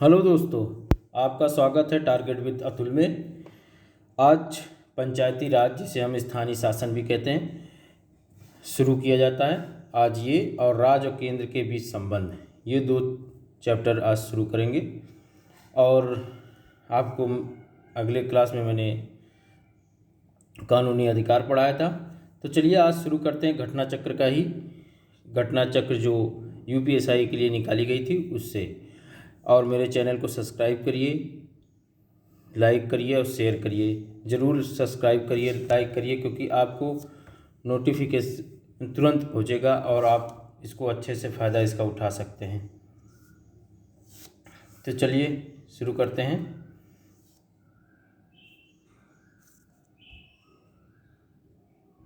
Hello दोस्तों, आपका स्वागत है टारगेट विद अतुल में। आज पंचायती राज, जिसे हम स्थानीय शासन भी कहते हैं, शुरू किया जाता है। आज ये और राज्य और केंद्र के बीच संबंध, ये दो चैप्टर आज शुरू करेंगे। और आपको अगले क्लास में मैंने कानूनी अधिकार पढ़ाया था। तो चलिए आज शुरू करते हैं घटना चक्र का ही। घटना चक्र जो यूपीएसआई के लिए निकाली गई थी उससे। और मेरे चैनल को सब्सक्राइब करिए, लाइक करिए और शेयर करिए। ज़रूर सब्सक्राइब करिए, लाइक करिए, क्योंकि आपको नोटिफिकेशन तुरंत पहुंचेगा और आप इसको अच्छे से फ़ायदा इसका उठा सकते हैं। तो चलिए शुरू करते हैं।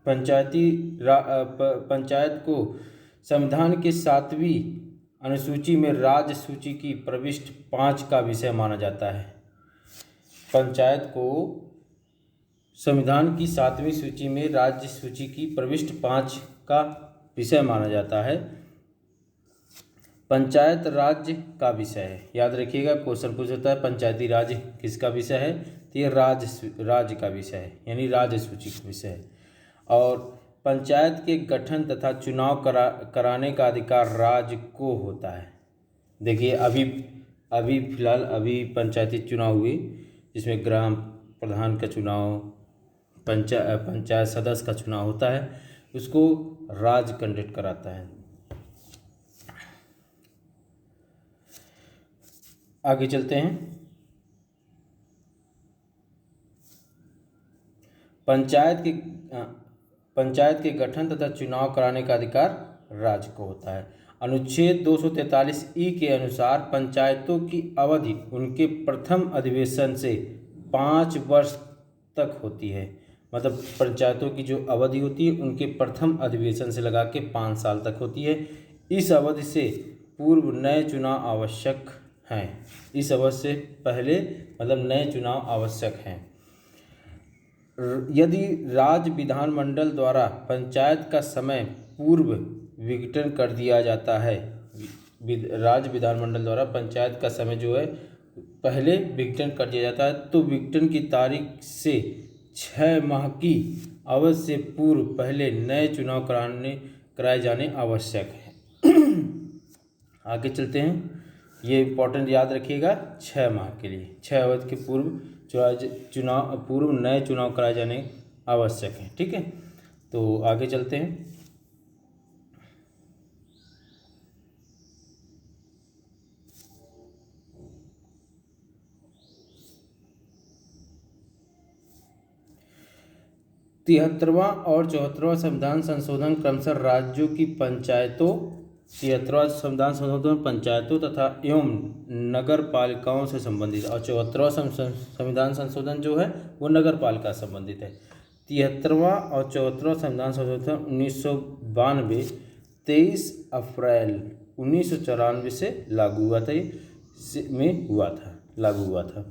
पंचायत को संविधान के 7वीं अनुसूची में राज्य सूची की प्रविष्ट 5 का विषय माना जाता है। पंचायत को संविधान की 7वीं सूची में राज्य सूची की प्रविष्ट 5 का विषय माना जाता है। पंचायत राज्य का विषय है। याद रखिएगा, क्वेश्चन पूछता है पंचायती राज किसका विषय है, तो ये राज्य का विषय है, यानी राज्य सूची का विषय है। और पंचायत के गठन तथा चुनाव कराने का अधिकार राज्य को होता है। देखिए अभी फिलहाल पंचायती चुनाव हुए, जिसमें ग्राम प्रधान का चुनाव, पंचायत सदस्य का चुनाव होता है, उसको राज्य कंडक्ट कराता है। आगे चलते हैं। पंचायत के गठन तथा चुनाव कराने का अधिकार राज्य को होता है। अनुच्छेद 243 के अनुसार पंचायतों की अवधि उनके प्रथम अधिवेशन से 5 वर्ष तक होती है। मतलब पंचायतों की जो अवधि होती है उनके प्रथम अधिवेशन से लगा के 5 साल तक होती है। इस अवधि से पूर्व नए चुनाव आवश्यक हैं। इस अवधि से पहले मतलब नए चुनाव आवश्यक हैं। यदि राज्य विधानमंडल द्वारा पंचायत का समय पूर्व विघटन कर दिया जाता है, राज्य विधानमंडल द्वारा पंचायत का समय जो है पहले विघटन कर दिया जाता है, तो विघटन की तारीख से 6 माह की अवधि से पूर्व पहले नए चुनाव कराए जाने आवश्यक है। आगे चलते हैं। ये इम्पोर्टेंट याद रखिएगा, 6 माह के लिए, 6 अवधि के पूर्व पूर्व नए चुनाव कराए जाने आवश्यक है। ठीक है, तो आगे चलते हैं। तिहत्तरवां और 74वां संविधान संशोधन क्रमशः राज्यों की पंचायतों 73वां संविधान संशोधन पंचायतों तथा एवं नगर पालिकाओं से संबंधित, और 74वां संविधान संशोधन जो है वो नगर पालिका से संबंधित है। 73वां और 74वां संविधान संशोधन 1992 23 अप्रैल 1994 से लागू हुआ था। लागू हुआ था।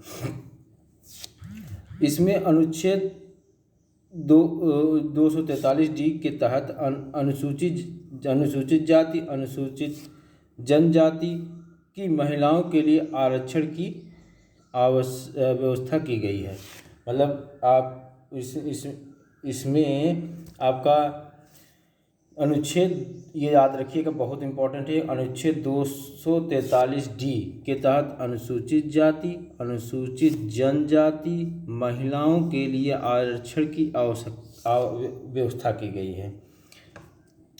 इसमें अनुच्छेद 243D के तहत अनुसूचित जाति, अनुसूचित जनजाति की महिलाओं के लिए आरक्षण की व्यवस्था की गई है। मतलब आप इसमें आपका अनुच्छेद, ये याद रखिएगा, बहुत इंपॉर्टेंट है। अनुच्छेद 243D के तहत अनुसूचित जाति, अनुसूचित जनजाति महिलाओं के लिए आरक्षण की व्यवस्था की गई है।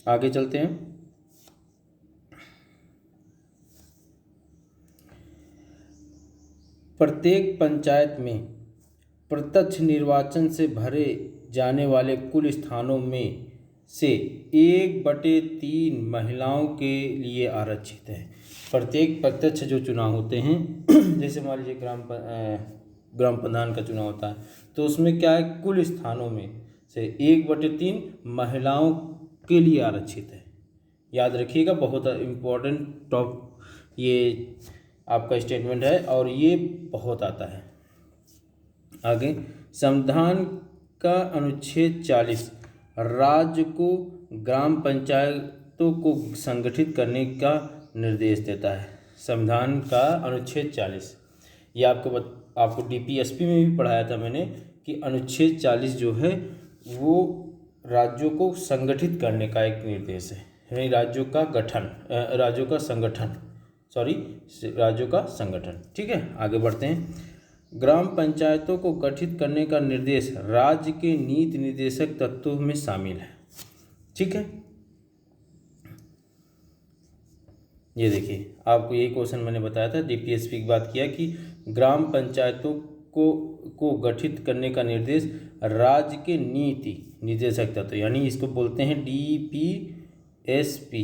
आगे चलते हैं। प्रत्येक पंचायत में प्रत्यक्ष निर्वाचन से भरे जाने वाले कुल स्थानों में से 1/3 महिलाओं के लिए आरक्षित है। प्रत्येक प्रत्यक्ष जो चुनाव होते हैं, जैसे मान लीजिए ग्राम प्रधान का चुनाव होता है, तो उसमें क्या है, कुल स्थानों में से 1/3 महिलाओं के लिए आरक्षित है। याद रखिएगा, बहुत इम्पोर्टेंट ये आपका स्टेटमेंट है और ये बहुत आता है। आगे, संविधान का अनुच्छेद 40 राज्य को ग्राम पंचायतों को संगठित करने का निर्देश देता है। संविधान का अनुच्छेद 40, ये आपको डीपीएसपी में भी पढ़ाया था मैंने कि अनुच्छेद 40 जो है वो राज्यों को संगठित करने का एक निर्देश है, यानी राज्यों का संगठन। ठीक है, आगे बढ़ते हैं। ग्राम पंचायतों को गठित करने का निर्देश राज्य के नीति निर्देशक तत्वों में शामिल है। ठीक है, ये देखिए आपको यही क्वेश्चन मैंने बताया था, डीपीएसपी की बात किया कि ग्राम पंचायतों को गठित करने का निर्देश राज्य के नीति निर्देशक तत्व, यानी इसको बोलते हैं डीपीएसपी।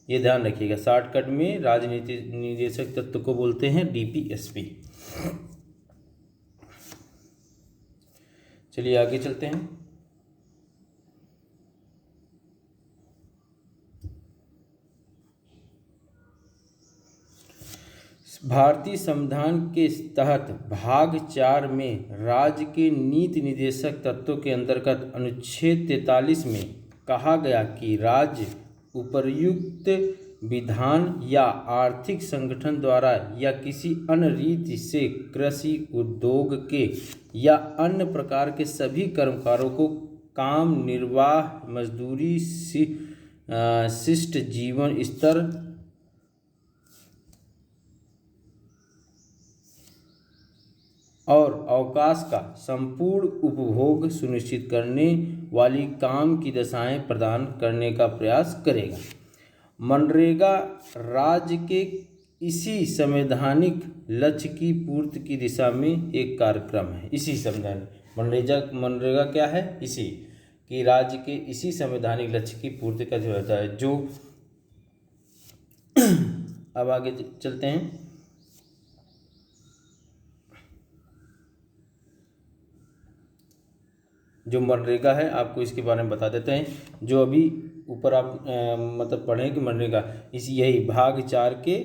ये ध्यान रखिएगा, शॉर्टकट में राजनीति निर्देशक तत्व को बोलते हैं डीपीएसपी। चलिए आगे चलते हैं। भारतीय संविधान के तहत भाग 4 में राज्य के नीति निर्देशक तत्वों के अंतर्गत अनुच्छेद 43 में कहा गया कि राज्य उपर्युक्त विधान या आर्थिक संगठन द्वारा या किसी अन्य रीति से कृषि, उद्योग के या अन्य प्रकार के सभी कर्मकारों को काम निर्वाह, मजदूरी, शिष्ट जीवन स्तर और अवकाश का संपूर्ण उपभोग सुनिश्चित करने वाली काम की दशाएं प्रदान करने का प्रयास करेगा। मनरेगा राज्य के इसी संवैधानिक लक्ष्य की पूर्ति की दिशा में एक कार्यक्रम है। इसी संवैधानिक मनरेगा क्या है? इसी कि राज्य के इसी संवैधानिक लक्ष्य की पूर्ति का होता है। जो अब आगे चलते हैं। जो मनरेगा है आपको इसके बारे में बता देते हैं। जो अभी ऊपर आप मतलब पढ़ें कि मनरेगा यही भाग 4 के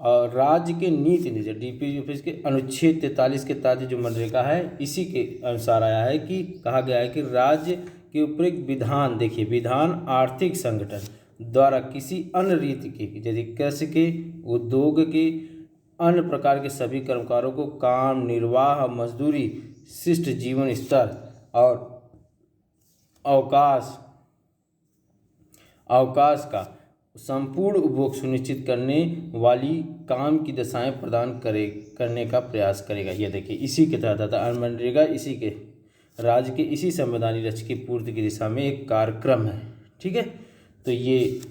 और राज्य के नीति निर्देश डीपीएसपी के अनुच्छेद 43 के तहत जो मनरेगा है इसी के अनुसार आया है कि कहा गया है कि राज्य के उपयुक्त विधान, देखिए विधान आर्थिक संगठन द्वारा किसी अन्य रीति के जैसे कृषि के, उद्योग के, अन्य प्रकार के सभी कर्मकारों को काम निर्वाह, मजदूरी, शिष्ट जीवन स्तर और अवकाश का संपूर्ण उपभोग सुनिश्चित करने वाली काम की दशाएं प्रदान करने का प्रयास करेगा। यह देखिए इसी के तहत मनरेगा इसी के राज्य के इसी संवैधानिक लक्ष्य की पूर्ति की दिशा में एक कार्यक्रम है। ठीक है, तो ये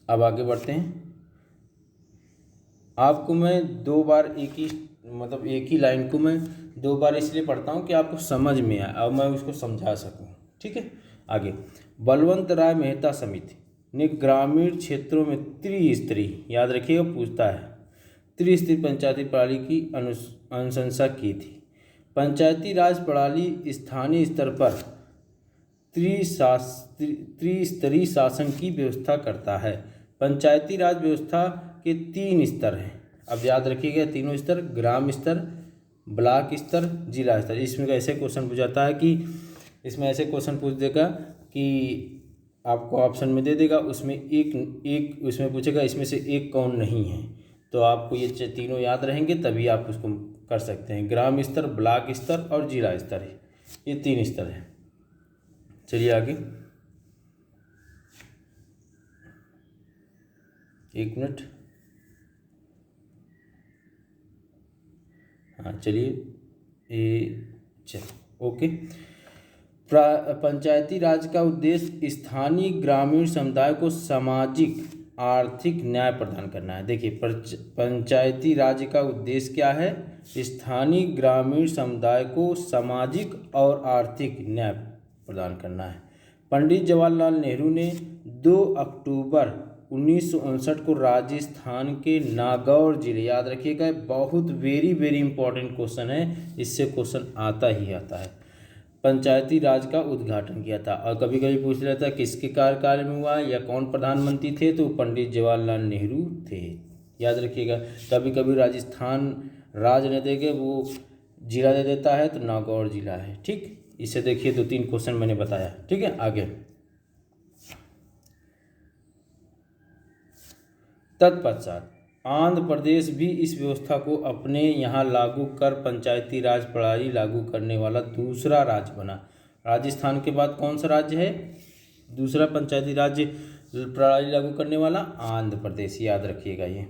अब आगे बढ़ते हैं। आपको मैं दो बार एक ही लाइन को मैं दो बार इसलिए पढ़ता हूँ कि आपको समझ में आए और मैं उसको समझा सकूँ। ठीक है, आगे बलवंत राय मेहता समिति ने ग्रामीण क्षेत्रों में त्रिस्तरीय, याद रखिएगा पूछता है, त्रिस्तरीय पंचायती प्रणाली की अनुशंसा की थी। पंचायती राज प्रणाली स्थानीय स्तर पर त्रिस्तरीय शासन की व्यवस्था करता है। पंचायती राज व्यवस्था के 3 स्तर हैं। अब याद रखिएगा तीनों स्तर, ग्राम स्तर, ब्लॉक स्तर, जिला स्तर। इसमें ऐसे क्वेश्चन पूछ जाता है कि इसमें ऐसे क्वेश्चन पूछ देगा कि आपको ऑप्शन में दे देगा, उसमें एक उसमें पूछेगा इसमें से एक कौन नहीं है, तो आपको ये तीनों याद रहेंगे तभी आप उसको कर सकते हैं। ग्राम स्तर, ब्लॉक स्तर और जिला स्तर है, ये 3 स्तर है। चलिए आगे, 1 मिनट। हाँ चलिए चलो ओके। पंचायती राज का उद्देश्य स्थानीय ग्रामीण समुदाय को सामाजिक आर्थिक न्याय प्रदान करना है। देखिए पंचायती राज का उद्देश्य क्या है? स्थानीय ग्रामीण समुदाय को सामाजिक और आर्थिक न्याय प्रदान करना है। पंडित जवाहरलाल नेहरू ने 2 अक्टूबर 1959 को राजस्थान के नागौर जिले, याद रखिएगा बहुत वेरी इंपॉर्टेंट क्वेश्चन है, इससे क्वेश्चन आता ही आता है, पंचायती राज का उद्घाटन किया था। और कभी कभी पूछ लेता किसके कार्यकाल में हुआ या कौन प्रधानमंत्री थे, तो पंडित जवाहरलाल नेहरू थे, याद रखिएगा। कभी कभी राजस्थान राज्य न देके वो जिला दे देता है, तो नागौर जिला है। ठीक, इसे देखिए 2-3 क्वेश्चन मैंने बताया। ठीक है, आगे तत्पश्चात आंध्र प्रदेश भी इस व्यवस्था को अपने यहाँ लागू कर पंचायती राज प्रणाली लागू करने वाला दूसरा राज्य बना। राजस्थान के बाद कौन सा राज्य है दूसरा पंचायती राज्य प्रणाली लागू करने वाला? आंध्र प्रदेश, याद रखिएगा ये।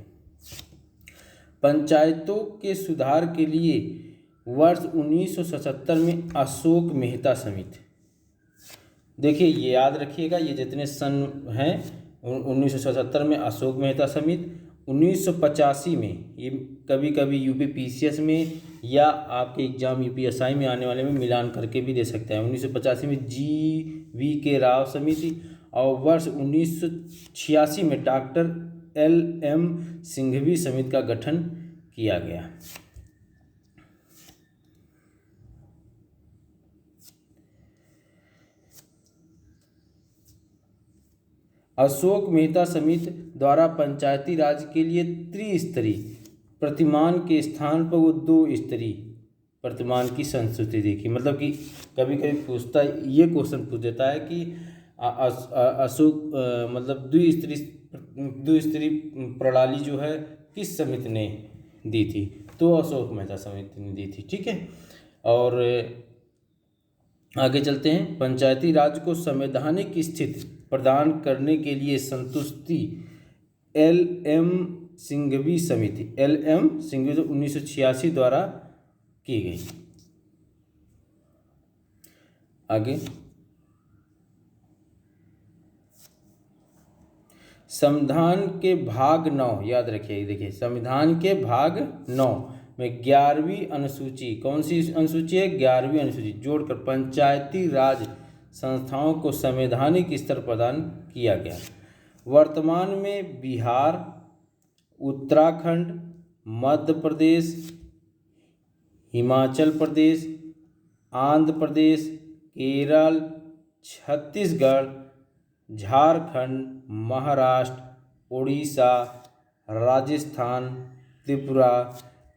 पंचायतों के सुधार के लिए वर्ष 1977 में अशोक मेहता समिति, देखिए ये याद रखिएगा, ये जितने सन हैं 1977 में अशोक मेहता समिति, 1985 में, ये कभी कभी यूपीपीसीएस में या आपके एग्जाम यूपीएसआई में आने वाले में मिलान करके भी दे सकते हैं। 1985 में GV राव समिति और वर्ष 1986 में डॉक्टर LM सिंघवी समिति का गठन किया गया। अशोक मेहता समिति द्वारा पंचायती राज के लिए त्रिस्तरीय प्रतिमान के स्थान पर वो 2 स्तरीय प्रतिमान की संस्कृति देखी। मतलब कि कभी कभी पूछता ये क्वेश्चन पूछ देता है कि अशोक मतलब द्विस्तरीय प्रणाली जो है किस समिति ने दी थी? तो अशोक मेहता समिति ने दी थी। ठीक है, और आगे चलते हैं। पंचायती राज को संवैधानिक स्थिति प्रदान करने के लिए संतुष्टि LM सिंघवी समिति 1986 द्वारा की गई। आगे संविधान के भाग 9, याद रखिए, देखिए संविधान के भाग 9 में 11वीं अनुसूची, कौन सी अनुसूची है? 11वीं अनुसूची जोड़कर पंचायती राज संस्थाओं को संवैधानिक स्तर प्रदान किया गया। वर्तमान में बिहार, उत्तराखंड, मध्य प्रदेश, हिमाचल प्रदेश, आंध्र प्रदेश, केरल, छत्तीसगढ़, झारखंड, महाराष्ट्र, उड़ीसा, राजस्थान, त्रिपुरा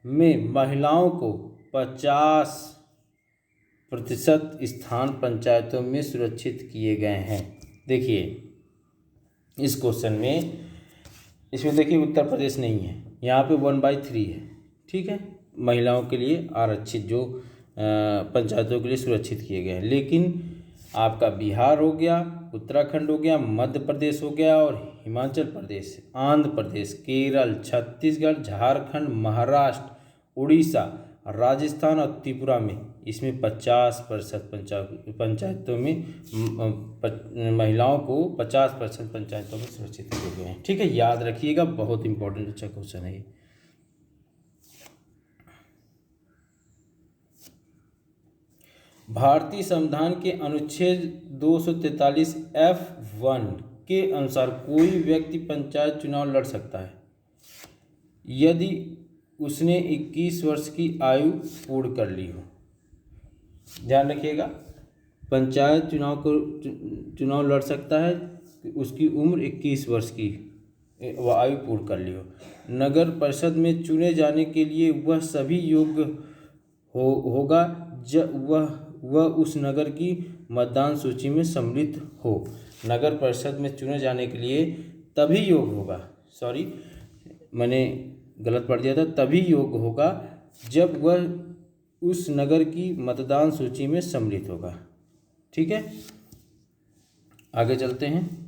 में महिलाओं को 50% स्थान पंचायतों में सुरक्षित किए गए हैं। देखिए इस क्वेश्चन में, इसमें देखिए उत्तर प्रदेश नहीं है, यहाँ पे 1/3 है। ठीक है, महिलाओं के लिए आरक्षित जो पंचायतों के लिए सुरक्षित किए गए हैं। लेकिन आपका बिहार हो गया, उत्तराखंड हो गया, मध्य प्रदेश हो गया और हिमाचल प्रदेश, आंध्र प्रदेश, केरल, छत्तीसगढ़, झारखंड, महाराष्ट्र, उड़ीसा, राजस्थान और त्रिपुरा में इसमें 50% पंचायतों में महिलाओं को 50% पंचायतों में सुरक्षित किए गए हैं। ठीक है, याद रखिएगा, बहुत इंपॉर्टेंट अच्छा क्वेश्चन है ये। भारतीय संविधान के अनुच्छेद 243(f)(1) के अनुसार कोई व्यक्ति पंचायत चुनाव लड़ सकता है यदि उसने 21 वर्ष की आयु पूर्ण कर ली हो। ध्यान रखिएगा, पंचायत चुनाव लड़ सकता है उसकी उम्र 21 वर्ष की वह आयु पूर्ण कर ली हो। नगर परिषद में चुने जाने के लिए वह सभी योग्य होगा जब वह उस नगर की मतदान सूची में सम्मिलित हो। नगर परिषद में चुने जाने के लिए तभी योग्य होगा, सॉरी मैंने गलत पढ़ दिया था, तभी योग्य होगा जब वह उस नगर की मतदान सूची में सम्मिलित होगा। ठीक है, आगे चलते हैं।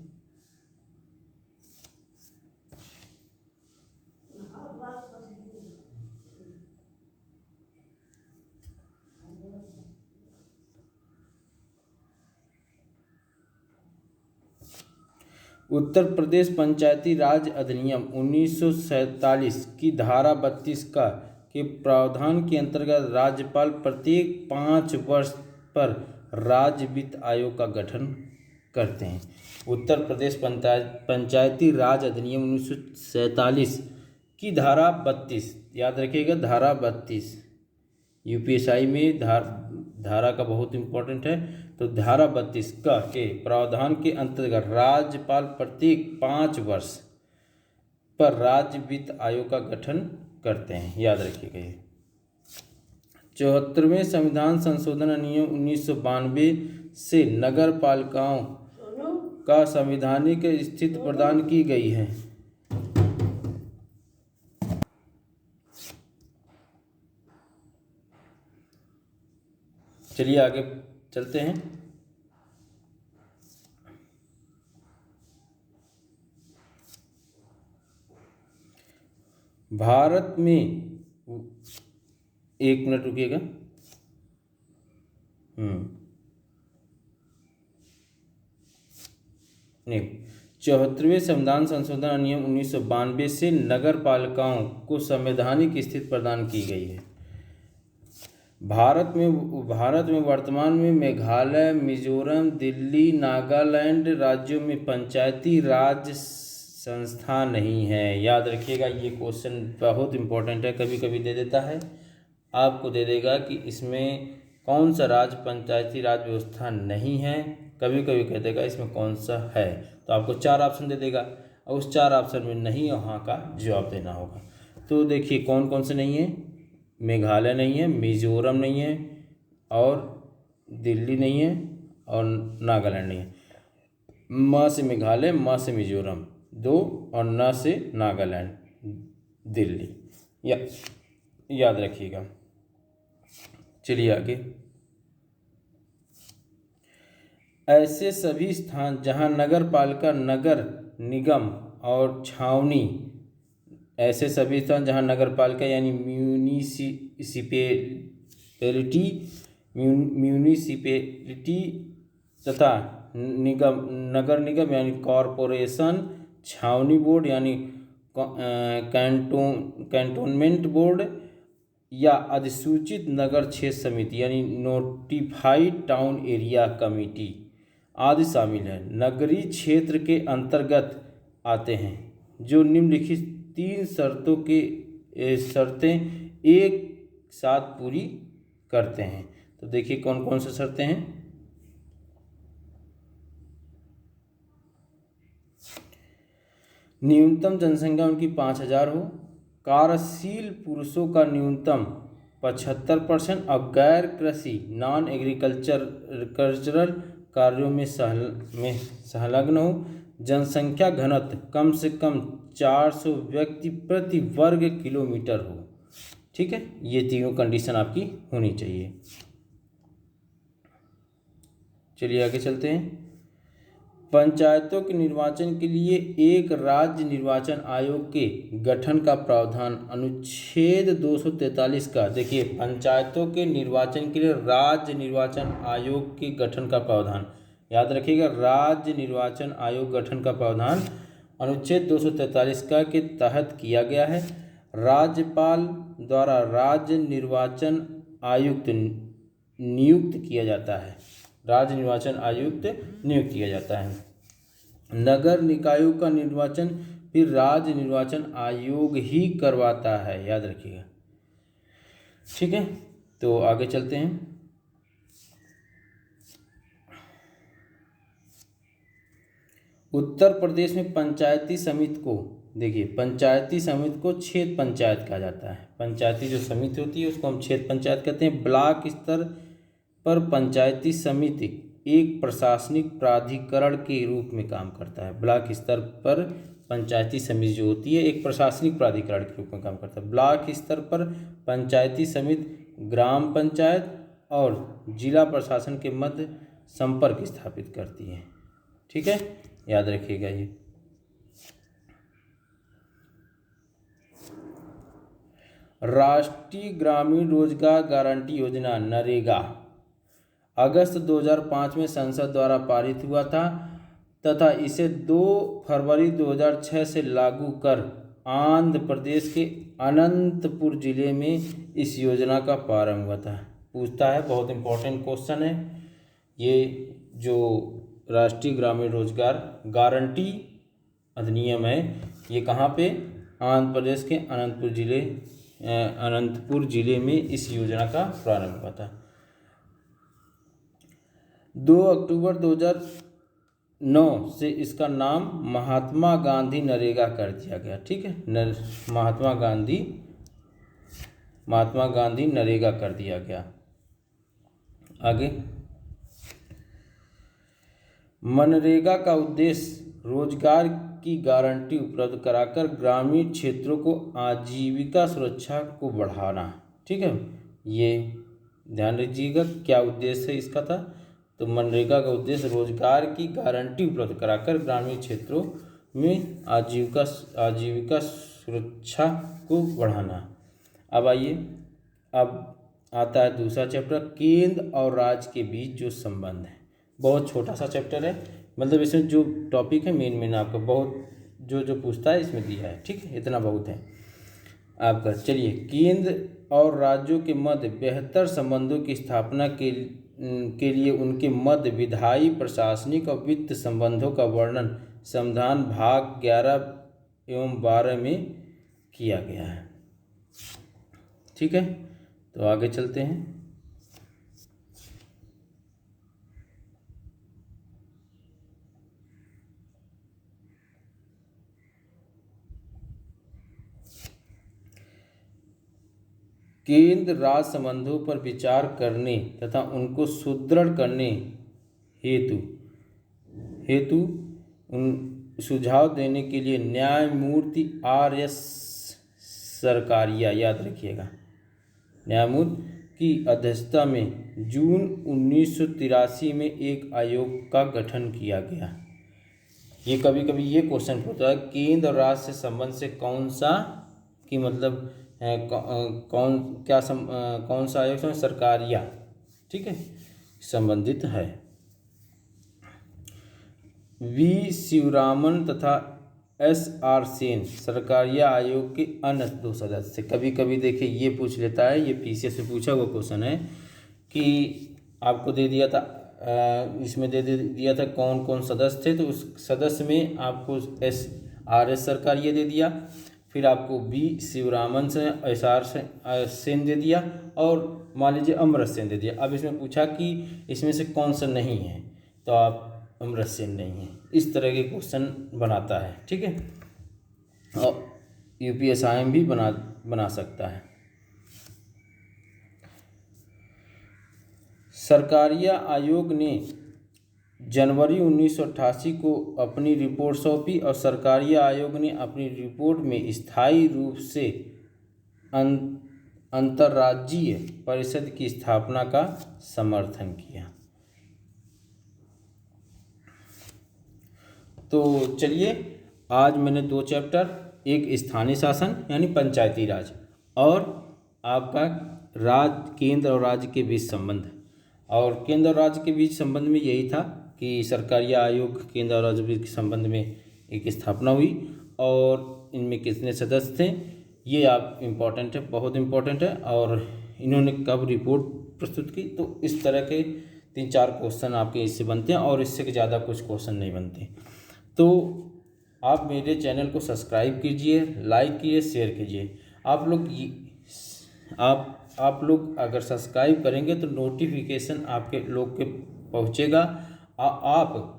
उत्तर प्रदेश पंचायती राज अधिनियम 1947 की धारा 32 के प्रावधान के अंतर्गत राज्यपाल प्रत्येक 5 वर्ष पर राज्य वित्त आयोग का गठन करते हैं। उत्तर प्रदेश पंचायती राज अधिनियम 1947 की धारा 32, याद रखिएगा धारा 32, यूपीएसआई में धारा का बहुत इंपॉर्टेंट है। तो धारा 32 के प्रावधान के अंतर्गत राज्यपाल प्रत्येक 5 वर्ष पर राज्य वित्त आयोग का गठन करते हैं, याद रखिएगा ये। 74वें संविधान संशोधन अधिनियम 1992 से नगर पालिकाओं का संवैधानिक स्थिति प्रदान की गई है। चलिए आगे चलते हैं। भारत में, एक मिनट रुकिएगा। नहीं, 74वें संविधान संशोधन अधिनियम 1992 से नगर पालिकाओं को संवैधानिक स्थिति प्रदान की गई है। भारत में वर्तमान में मेघालय, मिजोरम, दिल्ली, नागालैंड राज्यों में पंचायती राज संस्था नहीं है। याद रखिएगा, ये क्वेश्चन बहुत इंपॉर्टेंट है, कभी कभी दे देता है, आपको दे देगा कि इसमें कौन सा राज्य पंचायती राज व्यवस्था नहीं है, कभी कभी कह देगा इसमें कौन सा है। तो आपको 4 ऑप्शन दे देगा और उस 4 ऑप्शन में नहीं वहाँ का जवाब देना होगा। तो देखिए कौन कौन से नहीं है। मेघालय नहीं है, मिजोरम नहीं है, और दिल्ली नहीं है, और नागालैंड नहीं है। म से मेघालय, म से मिजोरम 2, और न से नागालैंड, दिल्ली। याद रखिएगा। चलिए आगे। ऐसे सभी स्थान जहां नगर पालिका, नगर निगम और छावनी, ऐसे सभी स्थान जहां नगर पालिका यानी म्यूनिसिपैलिटी तथा नगर निगम यानी कॉरपोरेशन, छावनी बोर्ड यानी कैंटोनमेंट बोर्ड या अधिसूचित नगर क्षेत्र समिति यानी नोटिफाइड टाउन एरिया कमेटी आदि शामिल है। नगरीय क्षेत्र के अंतर्गत आते हैं जो निम्नलिखित 3 शर्तें एक साथ पूरी करते हैं। तो देखिए कौन कौन से शर्तें हैं। न्यूनतम जनसंख्या उनकी 5000 हो, कार्यशील पुरुषों का न्यूनतम 75% और गैर कृषि नॉन एग्रीकल्चरल कार्यों में संलग्न हो, जनसंख्या घनत्व कम से कम 400 व्यक्ति प्रति वर्ग किलोमीटर हो। ठीक है, ये तीनों कंडीशन आपकी होनी चाहिए। चलिए आगे चलते हैं। पंचायतों के निर्वाचन के लिए एक राज्य निर्वाचन आयोग के गठन का प्रावधान अनुच्छेद 243 का, देखिए पंचायतों के निर्वाचन के लिए राज्य निर्वाचन आयोग के गठन का प्रावधान, याद रखिएगा, राज्य निर्वाचन आयोग गठन का प्रावधान अनुच्छेद 243 का के तहत किया गया है। राज्यपाल द्वारा राज्य निर्वाचन आयुक्त नियुक्त किया जाता है। राज्य निर्वाचन आयुक्त नियुक्त किया जाता है। नगर निकायों का निर्वाचन फिर राज्य निर्वाचन आयोग ही करवाता है, याद रखिएगा। ठीक है, तो आगे चलते हैं। उत्तर प्रदेश में पंचायती समिति को, देखिए पंचायती समिति को क्षेत्र पंचायत कहा जाता है। पंचायती जो समिति होती है उसको हम क्षेत्र पंचायत कहते हैं। ब्लॉक स्तर पर पंचायती समिति एक प्रशासनिक प्राधिकरण के रूप में काम करता है। ब्लॉक स्तर पर पंचायती समिति जो होती है एक प्रशासनिक प्राधिकरण के रूप में काम करता है। ब्लॉक स्तर पर पंचायती समिति ग्राम पंचायत और जिला प्रशासन के मध्य संपर्क स्थापित करती है। ठीक है, याद रखिएगा ये। राष्ट्रीय ग्रामीण रोजगार गारंटी योजना नरेगा अगस्त 2005 में संसद द्वारा पारित हुआ था तथा इसे 2 फरवरी 2006 से लागू कर आंध्र प्रदेश के अनंतपुर जिले में इस योजना का प्रारंभ हुआ था। पूछता है, बहुत इंपॉर्टेंट क्वेश्चन है ये। जो राष्ट्रीय ग्रामीण रोजगार गारंटी अधिनियम है ये कहाँ पे, आंध्र प्रदेश के अनंतपुर जिले में इस योजना का प्रारंभ हुआ था। 2 अक्टूबर 2009 से इसका नाम महात्मा गांधी नरेगा कर दिया गया। ठीक है, महात्मा गांधी नरेगा कर दिया गया। आगे, मनरेगा का उद्देश्य रोजगार की गारंटी उपलब्ध कराकर ग्रामीण क्षेत्रों को आजीविका सुरक्षा को बढ़ाना। ठीक है, ये ध्यान रखिएगा क्या उद्देश्य है इसका था। तो मनरेगा का उद्देश्य रोजगार की गारंटी उपलब्ध कराकर ग्रामीण क्षेत्रों में आजीविका सुरक्षा को बढ़ाना। अब आइए, अब आता है दूसरा चैप्टर, केंद्र और राज्य के बीच जो संबंध है। बहुत छोटा सा चैप्टर है, मतलब इसमें जो टॉपिक है मेन आपका बहुत जो पूछता है इसमें दिया है, ठीक है, इतना बहुत है आपका। चलिए, केंद्र और राज्यों के मध्य बेहतर संबंधों की स्थापना के लिए उनके मध्य विधायी, प्रशासनिक और वित्त संबंधों का वर्णन संविधान भाग 11 एवं 12 में किया गया है। ठीक है, तो आगे चलते हैं। केंद्र राज्य संबंधों पर विचार करने तथा उनको सुदृढ़ करने हेतु उन सुझाव देने के लिए न्यायमूर्ति R.S. सरकारिया, याद रखिएगा, न्यायमूर्ति की अध्यक्षता में जून 1983 में एक आयोग का गठन किया गया। ये कभी कभी ये क्वेश्चन पूछता है, केंद्र और राज्य से संबंध से कौन सा कि मतलब कौन सा आयोग है? सरकारिया, ठीक है, संबंधित है। वी शिवरामन तथा S.R. सेन सरकारिया आयोग के अन्य 2 सदस्य। कभी कभी देखिए ये पूछ लेता है, ये PCS से पूछा हुआ क्वेश्चन है कि आपको दे दिया था इसमें दे दिया था कौन कौन सदस्य थे, तो उस सदस्य में आपको S.R.S. सरकारिया दे दिया, फिर आपको बी शिवरामन से S.R. सेन दे दिया, और मान लीजिए अमृत सेन दे दिया। अब इसमें पूछा कि इसमें से कौन सा नहीं है, तो आप अमृत सेन नहीं है। इस तरह के क्वेश्चन बनाता है, ठीक है, और UPSI भी बना सकता है। सरकारिया आयोग ने जनवरी 1988 को अपनी रिपोर्ट सौंपी और सरकारिया आयोग ने अपनी रिपोर्ट में स्थायी रूप से अंतर्राज्यीय परिषद की स्थापना का समर्थन किया। तो चलिए, आज मैंने 2 चैप्टर, एक स्थानीय शासन यानी पंचायती राज और आपका केंद्र और राज्य के बीच संबंध, और केंद्र और राज्य के बीच संबंध में यही था कि सरकारिया आयोग केंद्र और राज्य के संबंध में एक स्थापना हुई और इनमें कितने सदस्य थे, ये आप इम्पोर्टेंट है, बहुत इम्पोर्टेंट है, और इन्होंने कब रिपोर्ट प्रस्तुत की। तो इस तरह के 3-4 क्वेश्चन आपके इससे बनते हैं और इससे ज़्यादा कुछ क्वेश्चन नहीं बनते। तो आप मेरे चैनल को सब्सक्राइब कीजिए, लाइक कीजिए, शेयर कीजिए। आप लोग अगर सब्सक्राइब करेंगे तो नोटिफिकेशन आपके लोग के पहुँचेगा। आप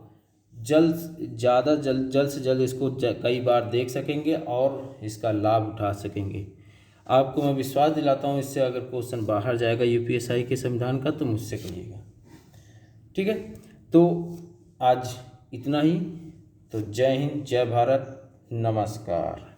जल्द से जल्द इसको कई बार देख सकेंगे और इसका लाभ उठा सकेंगे। आपको मैं विश्वास दिलाता हूँ, इससे अगर क्वेश्चन बाहर जाएगा UPSI के संविधान का तो मुझसे कहिएगा, ठीक है। तो आज इतना ही। तो जय हिंद, जय भारत, नमस्कार।